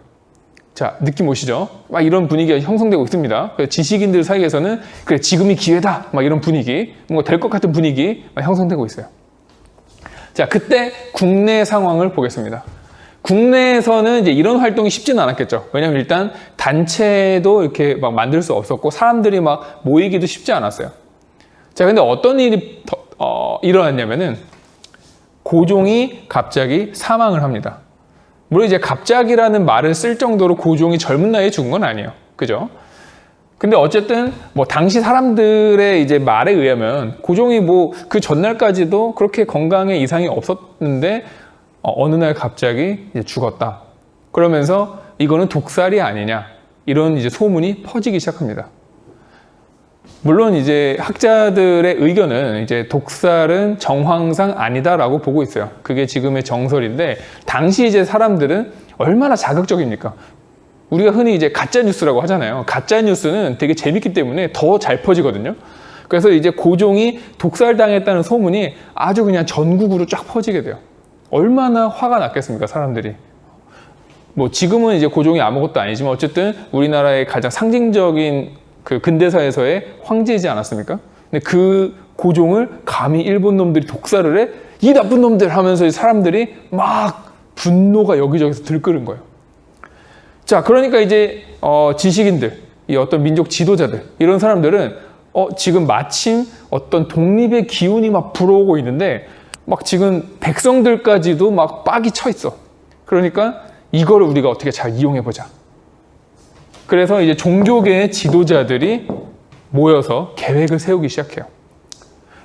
자, 느낌 오시죠? 막 이런 분위기가 형성되고 있습니다. 지식인들 사이에서는 그래 지금이 기회다. 막 이런 분위기, 뭔가 될 것 같은 분위기 막 형성되고 있어요. 자, 그때 국내 상황을 보겠습니다. 국내에서는 이제 이런 활동이 쉽지는 않았겠죠. 왜냐면 일단 단체도 이렇게 막 만들 수 없었고 사람들이 막 모이기도 쉽지 않았어요. 자, 근데 어떤 일이 일어났냐면은 고종이 갑자기 사망을 합니다. 물론 이제 갑자기라는 말을 쓸 정도로 고종이 젊은 나이에 죽은 건 아니에요. 그죠? 근데 어쨌든 당시 사람들의 이제 말에 의하면 고종이 그 전날까지도 그렇게 건강에 이상이 없었는데 어느 날 갑자기 이제 죽었다. 그러면서 이거는 독살이 아니냐. 이런 이제 소문이 퍼지기 시작합니다. 물론 이제 학자들의 의견은 이제 독살은 정황상 아니다라고 보고 있어요. 그게 지금의 정설인데 당시 이제 사람들은 얼마나 자극적입니까? 우리가 흔히 이제 가짜 뉴스라고 하잖아요. 가짜 뉴스는 되게 재밌기 때문에 더 잘 퍼지거든요. 그래서 이제 고종이 독살당했다는 소문이 아주 그냥 전국으로 쫙 퍼지게 돼요. 얼마나 화가 났겠습니까, 사람들이. 지금은 이제 고종이 아무것도 아니지만 어쨌든 우리나라의 가장 상징적인 그 근대사에서의 황제이지 않았습니까? 근데 그 고종을 감히 일본 놈들이 독살을 해? 이 나쁜 놈들 하면서 사람들이 막 분노가 여기저기서 들끓은 거예요. 자, 그러니까 이제 지식인들, 이 어떤 민족 지도자들 이런 사람들은 지금 마침 어떤 독립의 기운이 막 불어오고 있는데 막 지금 백성들까지도 막 빡이 쳐 있어. 그러니까 이거를 우리가 어떻게 잘 이용해 보자. 그래서 이제 종교계의 지도자들이 모여서 계획을 세우기 시작해요.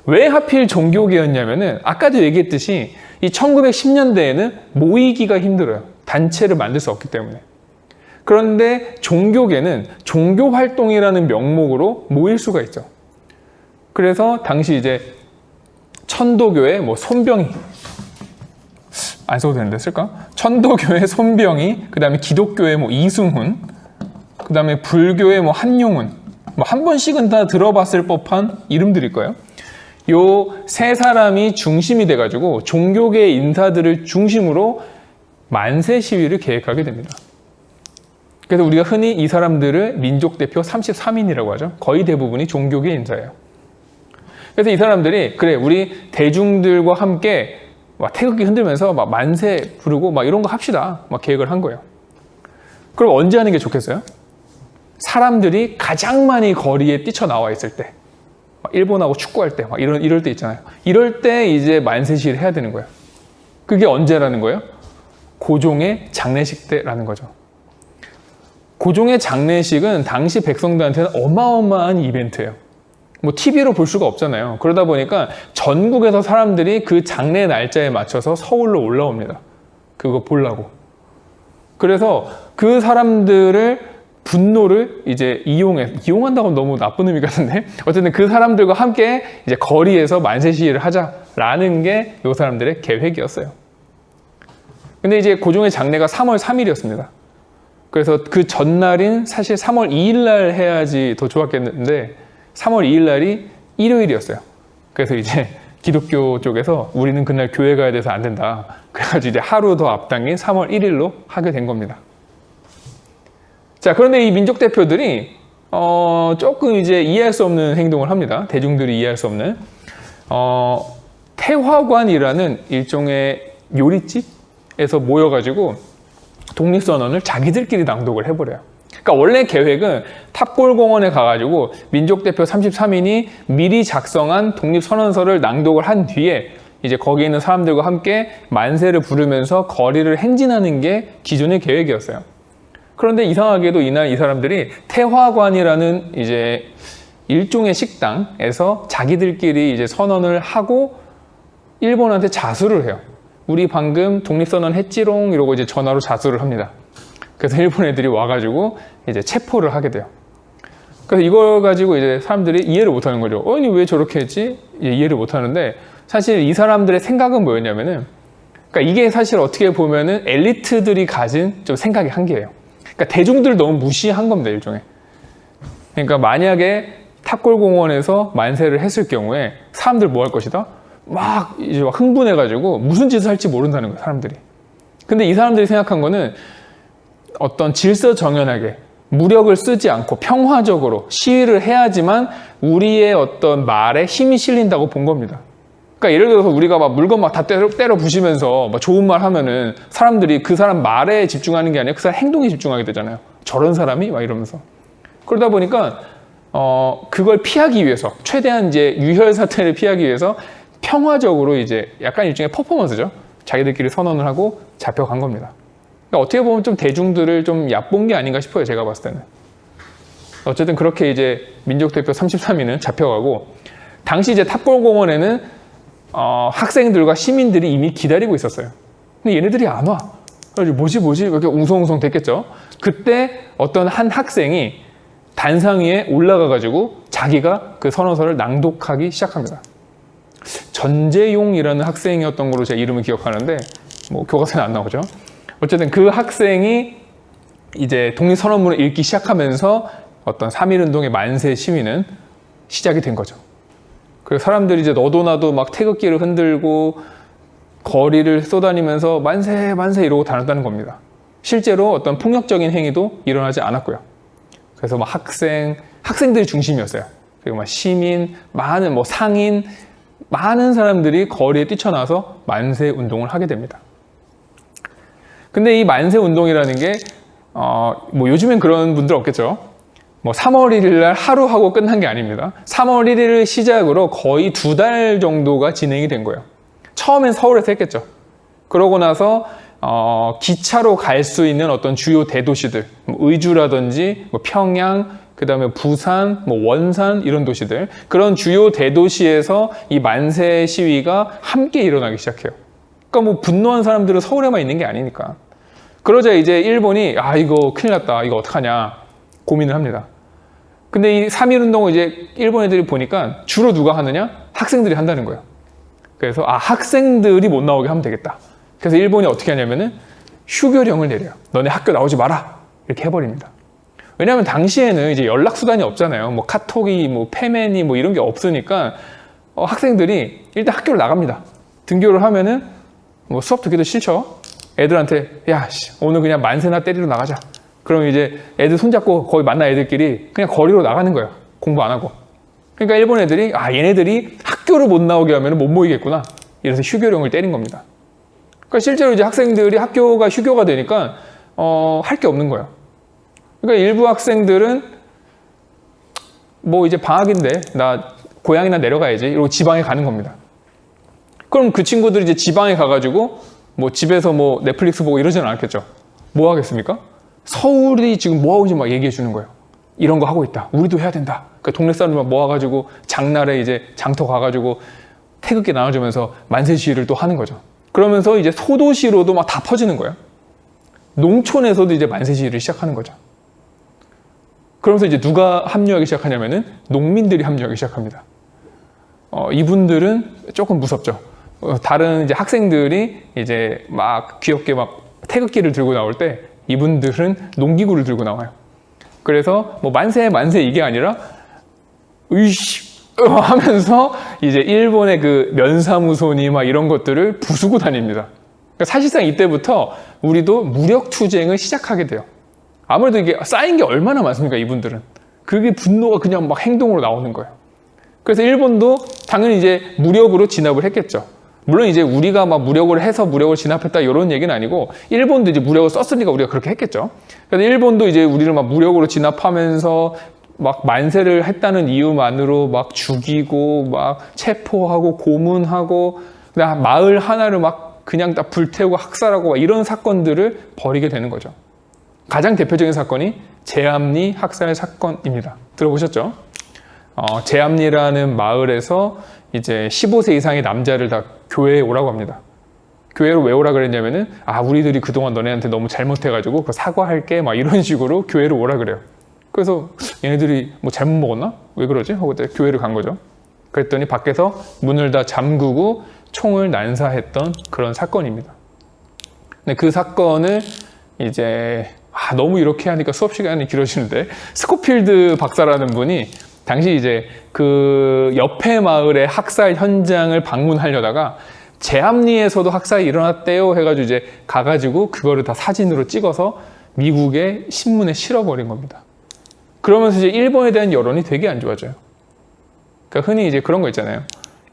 왜 하필 종교계였냐면은 아까도 얘기했듯이 이 1910년대에는 모이기가 힘들어요. 단체를 만들 수 없기 때문에. 그런데 종교계는 종교활동이라는 명목으로 모일 수가 있죠. 그래서 당시 이제 천도교의 손병희, 안 써도 되는데 쓸까? 천도교의 손병희, 그 다음에 기독교의 이승훈, 그 다음에 불교의 한용운, 한 번씩은 다 들어봤을 법한 이름들일 거예요. 요 세 사람이 중심이 돼가지고 종교계 인사들을 중심으로 만세 시위를 계획하게 됩니다. 그래서 우리가 흔히 이 사람들을 민족대표 33인이라고 하죠. 거의 대부분이 종교계 인사예요. 그래서 이 사람들이 그래 우리 대중들과 함께 막 태극기 흔들면서 막 만세 부르고 막 이런 거 합시다. 막 계획을 한 거예요. 그럼 언제 하는 게 좋겠어요? 사람들이 가장 많이 거리에 뛰쳐나와 있을 때. 막 일본하고 축구할 때, 막 이럴 때 있잖아요. 이럴 때 이제 만세 시위를 해야 되는 거예요. 그게 언제라는 거예요? 고종의 장례식 때라는 거죠. 고종의 장례식은 당시 백성들한테는 어마어마한 이벤트예요. 뭐 TV로 볼 수가 없잖아요. 그러다 보니까 전국에서 사람들이 그 장례 날짜에 맞춰서 서울로 올라옵니다. 그거 보려고. 그래서 그 사람들을 분노를 이제 이용한다고 하면 너무 나쁜 의미 같은데 어쨌든 그 사람들과 함께 이제 거리에서 만세 시위를 하자라는 게 이 사람들의 계획이었어요. 근데 이제 고종의 장례가 3월 3일이었습니다. 그래서 그 전날인 사실 3월 2일 날 해야지 더 좋았겠는데 3월 2일 날이 일요일이었어요. 그래서 이제 기독교 쪽에서 우리는 그날 교회 가야 돼서 안 된다. 그래가지고 이제 하루 더 앞당긴 3월 1일로 하게 된 겁니다. 자, 그런데 이 민족 대표들이 조금 이제 이해할 수 없는 행동을 합니다. 대중들이 이해할 수 없는 태화관이라는 일종의 요리집에서 모여가지고 독립선언을 자기들끼리 낭독을 해버려요. 그러니까 원래 계획은 탑골공원에 가가지고 민족대표 33인이 미리 작성한 독립선언서를 낭독을 한 뒤에 이제 거기에 있는 사람들과 함께 만세를 부르면서 거리를 행진하는 게 기존의 계획이었어요. 그런데 이상하게도 이날 이 사람들이 태화관이라는 이제 일종의 식당에서 자기들끼리 이제 선언을 하고 일본한테 자수를 해요. 우리 방금 독립선언 했지롱 이러고 이제 전화로 자수를 합니다. 그래서 일본 애들이 와가지고 이제 체포를 하게 돼요. 그래서 이걸 가지고 이제 사람들이 이해를 못 하는 거죠. 아니, 왜 저렇게 했지? 이해를 못 하는데 사실 이 사람들의 생각은 뭐였냐면은 그러니까 이게 사실 어떻게 보면은 엘리트들이 가진 좀 생각의 한계예요. 그러니까 대중들을 너무 무시한 겁니다, 일종의. 그러니까 만약에 탑골공원에서 만세를 했을 경우에 사람들 뭐 할 것이다? 막 이제 막 흥분해가지고 무슨 짓을 할지 모른다는 거예요, 사람들이. 근데 이 사람들이 생각한 거는 어떤 질서정연하게 무력을 쓰지 않고 평화적으로 시위를 해야지만 우리의 어떤 말에 힘이 실린다고 본 겁니다. 그러니까 예를 들어서 우리가 막 물건 막 다 때려 부시면서 막 좋은 말 하면은 사람들이 그 사람 말에 집중하는 게 아니라 그 사람 행동에 집중하게 되잖아요. 저런 사람이? 막 이러면서. 그러다 보니까 그걸 피하기 위해서 최대한 이제 유혈 사태를 피하기 위해서 평화적으로 이제 약간 일종의 퍼포먼스죠. 자기들끼리 선언을 하고 잡혀간 겁니다. 그러니까 어떻게 보면 좀 대중들을 좀 얕본 게 아닌가 싶어요. 제가 봤을 때는. 어쨌든 그렇게 이제 민족대표 33인은 잡혀가고 당시 이제 탑골공원에는 학생들과 시민들이 이미 기다리고 있었어요. 근데 얘네들이 안 와. 그래서 뭐지? 이렇게 웅성웅성 됐겠죠. 그때 어떤 한 학생이 단상 위에 올라가가지고 자기가 그 선언서를 낭독하기 시작합니다. 전재용이라는 학생이었던 걸로 제 이름을 기억하는데 뭐 교과서에 안 나오죠. 어쨌든 그 학생이 이제 독립선언문을 읽기 시작하면서 어떤 3.1운동의 만세 시위는 시작이 된 거죠. 그래서 사람들이 이제 너도 나도 막 태극기를 흔들고 거리를 쏘다니면서 만세 만세 이러고 다녔다는 겁니다. 실제로 어떤 폭력적인 행위도 일어나지 않았고요. 그래서 막 학생들이 중심이었어요. 그리고 막 시민, 많은 뭐 상인, 많은 사람들이 거리에 뛰쳐나와서 만세 운동을 하게 됩니다. 근데 이 만세 운동이라는 게 뭐 요즘엔 그런 분들 없겠죠. 뭐 3월 1일 날 하루 하고 끝난 게 아닙니다. 3월 1일을 시작으로 거의 2달 정도가 진행이 된 거예요. 처음엔 서울에서 했겠죠. 그러고 나서 기차로 갈 수 있는 어떤 주요 대도시들, 뭐 의주라든지 뭐 평양, 그 다음에 부산, 뭐 원산 이런 도시들, 그런 주요 대도시에서 이 만세 시위가 함께 일어나기 시작해요. 그러니까 뭐 분노한 사람들은 서울에만 있는 게 아니니까. 그러자 이제 일본이 이거 큰일 났다, 이거 어떡하냐 고민을 합니다. 근데 이 3.1운동을 이제 일본 애들이 보니까 주로 누가 하느냐? 학생들이 한다는 거예요. 그래서 학생들이 못 나오게 하면 되겠다. 그래서 일본이 어떻게 하냐면은 휴교령을 내려요. 너네 학교 나오지 마라. 이렇게 해버립니다. 왜냐하면 당시에는 이제 연락수단이 없잖아요. 뭐 카톡이, 뭐 페맨이 뭐 이런 게 없으니까 학생들이 일단 학교를 나갑니다. 등교를 하면은 뭐 수업 듣기도 싫죠. 애들한테 오늘 그냥 만세나 때리러 나가자. 그럼 이제 애들 손잡고 거기 만난 애들끼리 그냥 거리로 나가는 거예요. 공부 안 하고. 그러니까 일본 애들이 얘네들이 학교를 못 나오게 하면 못 모이겠구나. 이래서 휴교령을 때린 겁니다. 그러니까 실제로 이제 학생들이 학교가 휴교가 되니까 할 게 없는 거예요. 그러니까 일부 학생들은 뭐 이제 방학인데 나 고향이나 내려가야지 이러고 지방에 가는 겁니다. 그럼 그 친구들이 이제 지방에 가가지고 뭐 집에서 뭐 넷플릭스 보고 이러지는 않겠죠. 뭐 하겠습니까? 서울이 지금 뭐 하고 있는지 막 얘기해 주는 거예요. 이런 거 하고 있다. 우리도 해야 된다. 그러니까 동네 사람들만 모아가지고 장날에 이제 장터 가가지고 태극기 나눠주면서 만세 시위를 또 하는 거죠. 그러면서 이제 소도시로도 막 다 퍼지는 거예요. 농촌에서도 이제 만세 시위를 시작하는 거죠. 그러면서 이제 누가 합류하기 시작하냐면은 농민들이 합류하기 시작합니다. 이분들은 조금 무섭죠. 다른 이제 학생들이 이제 막 귀엽게 막 태극기를 들고 나올 때 이분들은 농기구를 들고 나와요. 그래서 뭐 만세 만세 이게 아니라 으이씨 하면서 이제 일본의 그 면사무소니 막 이런 것들을 부수고 다닙니다. 그러니까 사실상 이때부터 우리도 무력 투쟁을 시작하게 돼요. 아무래도 이게 쌓인 게 얼마나 많습니까, 이분들은. 그게 분노가 그냥 막 행동으로 나오는 거예요. 그래서 일본도 당연히 이제 무력으로 진압을 했겠죠. 물론 이제 우리가 막 무력을 해서 무력을 진압했다 이런 얘기는 아니고 일본도 이제 무력을 썼으니까 우리가 그렇게 했겠죠. 그래서 일본도 이제 우리를 막 무력으로 진압하면서 막 만세를 했다는 이유만으로 막 죽이고 막 체포하고 고문하고 그다음 마을 하나를 막 그냥 다 불태우고 학살하고 막 이런 사건들을 벌이게 되는 거죠. 가장 대표적인 사건이 제암리 학살 사건입니다. 들어보셨죠? 제암리라는 마을에서 이제 15세 이상의 남자를 다 교회에 오라고 합니다. 교회로 왜 오라 그랬냐면은 우리들이 그동안 너네한테 너무 잘못해가지고 그 사과할게 막 이런 식으로 교회로 오라 그래요. 그래서 얘네들이 뭐 잘못 먹었나? 왜 그러지? 하고 교회를 간 거죠. 그랬더니 밖에서 문을 다 잠그고 총을 난사했던 그런 사건입니다. 근데 그 사건을 이제 너무 이렇게 하니까 수업 시간이 길어지는데 스코필드 박사라는 분이 당시 이제 그 옆에 마을의 학살 현장을 방문하려다가 제암리에서도 학살이 일어났대요 해가지고 이제 가가지고 그거를 다 사진으로 찍어서 미국의 신문에 실어버린 겁니다. 그러면서 이제 일본에 대한 여론이 되게 안 좋아져요. 그러니까 흔히 이제 그런 거 있잖아요.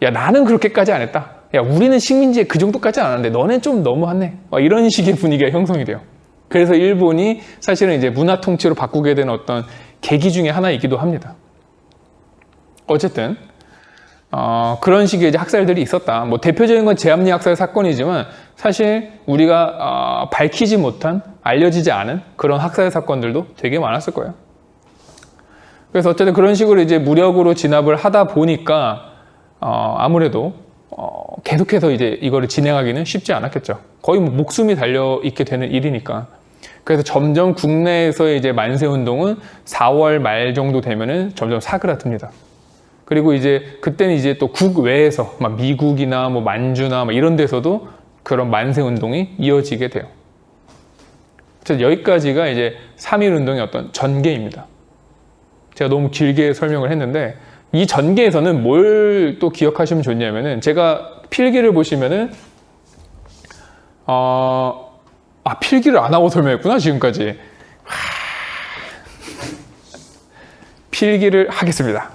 야, 나는 그렇게까지 안 했다. 야, 우리는 식민지에 그 정도까지 안 하는데 너넨 좀 너무하네. 이런 식의 분위기가 형성이 돼요. 그래서 일본이 사실은 이제 문화 통치로 바꾸게 된 어떤 계기 중에 하나이기도 합니다. 어쨌든 그런 식의 이제 학살들이 있었다. 뭐 대표적인 건 제암리 학살 사건이지만 사실 우리가 밝히지 못한, 알려지지 않은 그런 학살 사건들도 되게 많았을 거예요. 그래서 어쨌든 그런 식으로 이제 무력으로 진압을 하다 보니까 아무래도 계속해서 이제 이거를 진행하기는 쉽지 않았겠죠. 거의 뭐 목숨이 달려 있게 되는 일이니까. 그래서 점점 국내에서의 이제 만세 운동은 4월 말 정도 되면은 점점 사그라듭니다. 그리고 이제 그때는 이제 또 국외에서 막 미국이나 뭐 만주나 막 이런 데서도 그런 만세 운동이 이어지게 돼요. 그래서 여기까지가 이제 3.1 운동의 어떤 전개입니다. 제가 너무 길게 설명을 했는데 이 전개에서는 뭘 또 기억하시면 좋냐면은 제가 필기를 보시면은 필기를 안 하고 설명했구나 지금까지. 필기를 하겠습니다.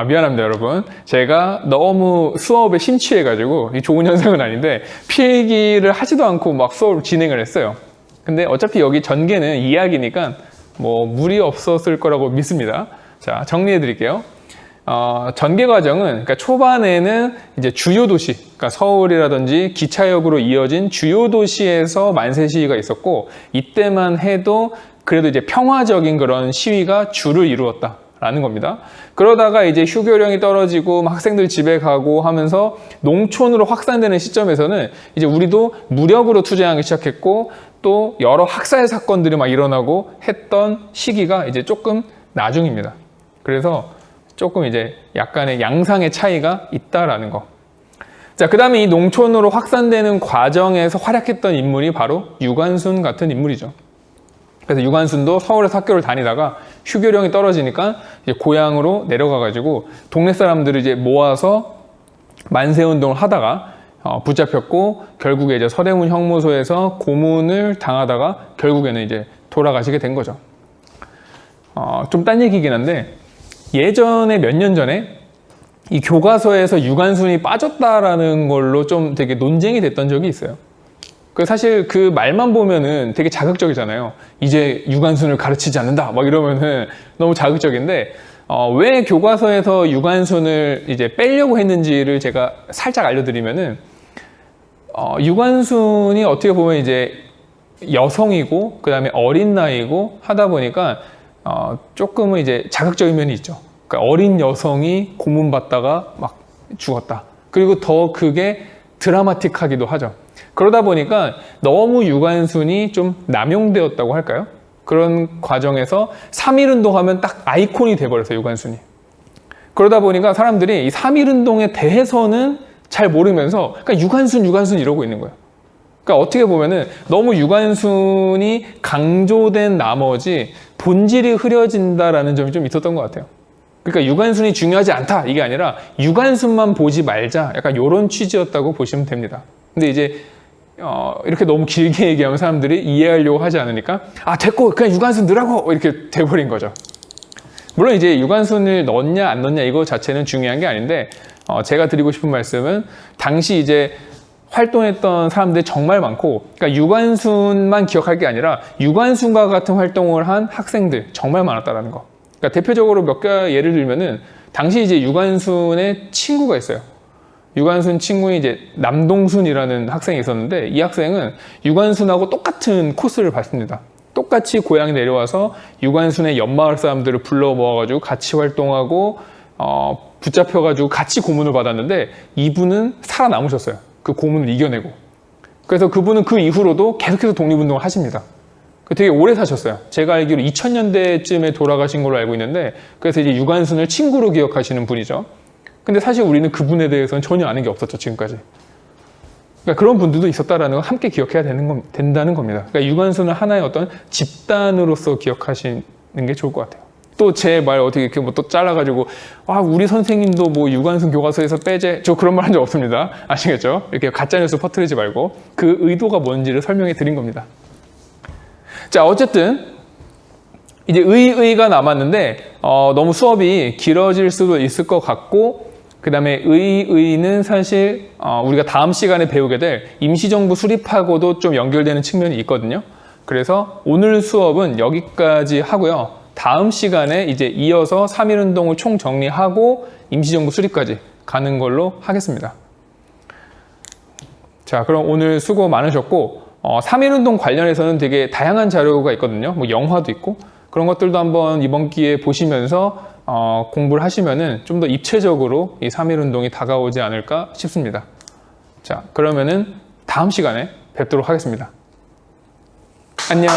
미안합니다 여러분. 제가 너무 수업에 심취해가지고 이 좋은 현상은 아닌데 필기를 하지도 않고 막 수업을 진행을 했어요. 근데 어차피 여기 전개는 이야기니까 뭐 무리 없었을 거라고 믿습니다. 자, 정리해 드릴게요. 전개 과정은 그러니까 초반에는 이제 주요 도시, 그러니까 서울이라든지 기차역으로 이어진 주요 도시에서 만세 시위가 있었고 이때만 해도 그래도 이제 평화적인 그런 시위가 주를 이루었다라는 겁니다. 그러다가 이제 휴교령이 떨어지고 학생들 집에 가고 하면서 농촌으로 확산되는 시점에서는 이제 우리도 무력으로 투쟁하기 시작했고 또 여러 학살 사건들이 막 일어나고 했던 시기가 이제 조금 나중입니다. 그래서 조금 이제 약간의 양상의 차이가 있다라는 거. 자, 그 다음에 이 농촌으로 확산되는 과정에서 활약했던 인물이 바로 유관순 같은 인물이죠. 그래서 유관순도 서울에서 학교를 다니다가 휴교령이 떨어지니까 이제 고향으로 내려가가지고 동네 사람들을 이제 모아서 만세운동을 하다가 붙잡혔고 결국에 이제 서대문 형무소에서 고문을 당하다가 결국에는 이제 돌아가시게 된 거죠. 좀 딴 얘기긴 한데 예전에 몇 년 전에 이 교과서에서 유관순이 빠졌다라는 걸로 좀 되게 논쟁이 됐던 적이 있어요. 사실 그 말만 보면은 되게 자극적이잖아요. 이제 유관순을 가르치지 않는다 막 이러면은 너무 자극적인데 왜 교과서에서 유관순을 이제 빼려고 했는지를 제가 살짝 알려드리면은 유관순이 어떻게 보면 이제 여성이고 그 다음에 어린 나이고 하다 보니까 조금은 이제 자극적인 면이 있죠. 그러니까 어린 여성이 고문받다가 막 죽었다. 그리고 더 그게 드라마틱하기도 하죠. 그러다 보니까 너무 유관순이 좀 남용되었다고 할까요? 그런 과정에서 3.1운동 하면 딱 아이콘이 돼버렸어요, 유관순이. 그러다 보니까 사람들이 이 3.1운동에 대해서는 잘 모르면서 그러니까 유관순 이러고 있는 거예요. 그러니까 어떻게 보면은 너무 유관순이 강조된 나머지 본질이 흐려진다라는 점이 좀 있었던 것 같아요. 그러니까 유관순이 중요하지 않다 이게 아니라 유관순만 보지 말자 약간 이런 취지였다고 보시면 됩니다. 근데 이제 이렇게 너무 길게 얘기하면 사람들이 이해하려고 하지 않으니까 됐고 그냥 유관순 넣으라고 이렇게 돼버린 거죠. 물론 이제 유관순을 넣냐 안 넣냐 이거 자체는 중요한 게 아닌데 제가 드리고 싶은 말씀은 당시 이제 활동했던 사람들이 정말 많고 그러니까 유관순만 기억할 게 아니라 유관순과 같은 활동을 한 학생들 정말 많았다라는 거. 그러니까 대표적으로 몇 개 예를 들면은 당시 이제 유관순의 친구가 있어요. 유관순 친구인 이제 남동순이라는 학생이 있었는데 이 학생은 유관순하고 똑같은 코스를 밟습니다. 똑같이 고향에 내려와서 유관순의 옆마을 사람들을 불러 모아가지고 같이 활동하고 붙잡혀가지고 같이 고문을 받았는데 이분은 살아남으셨어요. 그 고문을 이겨내고. 그래서 그분은 그 이후로도 계속해서 독립운동을 하십니다. 되게 오래 사셨어요. 제가 알기로 2000년대쯤에 돌아가신 걸로 알고 있는데 그래서 이제 유관순을 친구로 기억하시는 분이죠. 근데 사실 우리는 그분에 대해서는 전혀 아는 게 없었죠, 지금까지. 그러니까 그런 분들도 있었다라는 걸 함께 기억해야 된다는 겁니다. 그러니까 유관순을 하나의 어떤 집단으로서 기억하시는 게 좋을 것 같아요. 또 제 말 어떻게 이렇게 뭐 또 잘라가지고 우리 선생님도 뭐 유관순 교과서에서 빼재 저 그런 말 한 적 없습니다. 아시겠죠? 이렇게 가짜뉴스 퍼뜨리지 말고 그 의도가 뭔지를 설명해 드린 겁니다. 자, 어쨌든 이제 의가 남았는데 너무 수업이 길어질 수도 있을 것 같고 그 다음에 의는 사실 우리가 다음 시간에 배우게 될 임시정부 수립하고도 좀 연결되는 측면이 있거든요. 그래서 오늘 수업은 여기까지 하고요. 다음 시간에 이제 이어서 3.1운동을 총정리하고 임시정부 수립까지 가는 걸로 하겠습니다. 자, 그럼 오늘 수고 많으셨고 3.1운동 관련해서는 되게 다양한 자료가 있거든요. 뭐 영화도 있고 그런 것들도 한번 이번 기회에 보시면서 공부를 하시면은 좀 더 입체적으로 이 3.1운동이 다가오지 않을까 싶습니다. 자, 그러면은 다음 시간에 뵙도록 하겠습니다. 안녕.